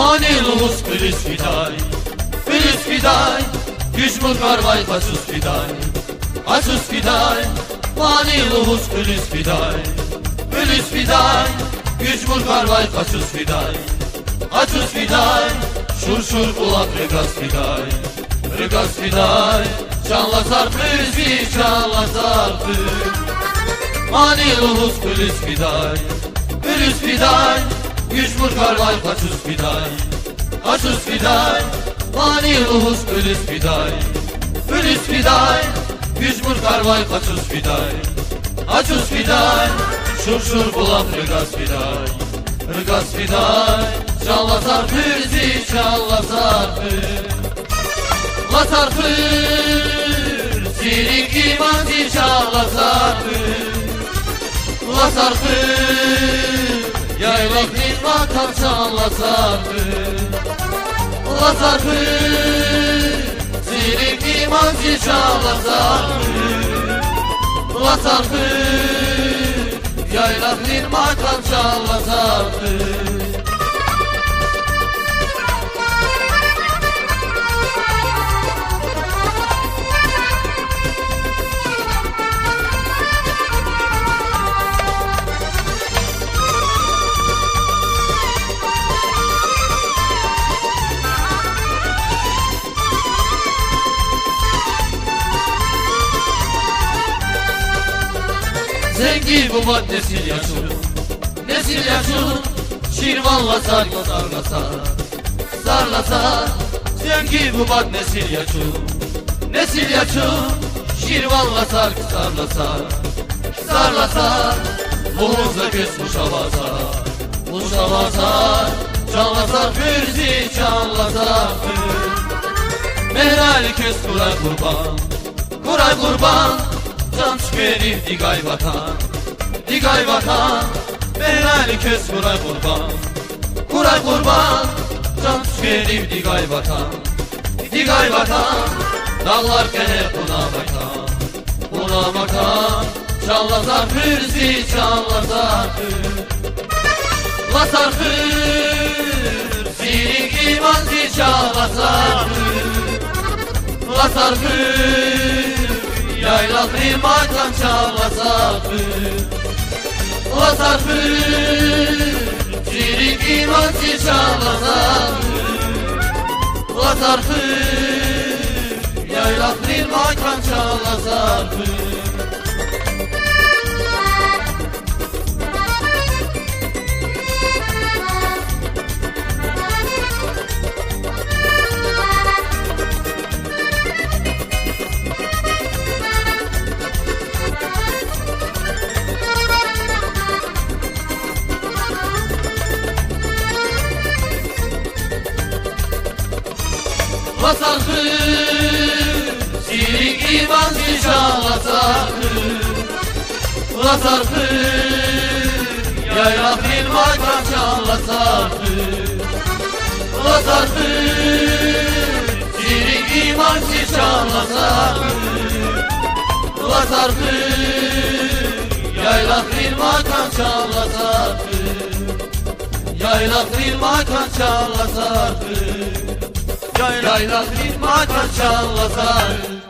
Mani luz filiz fiday, filiz fiday, gücmur karvay kaçuz fiday, açuz fiday. Mani luz filiz fiday, filiz fiday, gücmur karvay kaçuz fiday, açuz fiday. Şur şur kulak regas fiday, regas fiday, canla sarpı zi canla sarpı. Mani luz filiz fiday, filiz fiday, gücmur karvay kaçuz fiday, açuz fiday. Mani luz filiz fiday, filiz fiday, gücmur karvay kaçuz fiday, açuz fiday. Şur şur kulak regas fiday, regas fiday, canla sarpı zi canla sarpı. La sarpı, zirik iman zi canla sarpı. La sarpı, yaylak nilmatan canla sarpı. La sarpı, zirik iman zi canla sarpı. La sarpı, yaylak nilmatan canla sarpı. Zengi bu bak nesil yaşur, nesil yaşur. Şirvanla sarla sarla sar, sarla sar. Zengi bu bak nesil yaşur, nesil yaşur. Şirvanla sar sarla sar, sarla sar. Boğazda kes muşava sar, muşava sar. Canla sar fürzi canla sar für. Mehrali kes kuray kurban, kuray kurban. Can çıkarır digay vatan, digay vatan. Mehrali kes kuray kurban, kuray kurban. Can çıkarır digay vatan, digay vatan. Dağlar kene buna bakan, buna bakan. Canla zarfır zi canla zarfır. La zarfır, zirik iman zi canla zarfır. La zarfır, yaylak limandan çalla sarfı. La sarfı, zirik imansı çalla sarfı. La sarfı, yaylak limandan çalla sarfı. La sarfı, zirik iman zi canla sarfı. La sarfı, yaylak ilmaktan canla sarfı. La sarfı, zirik iman zi canla sarfı. La sarfı, yaylak ilmaktan canla sarfı. Yaylak ilmaktan canla sarfı. Yaylak bir makan çallasar.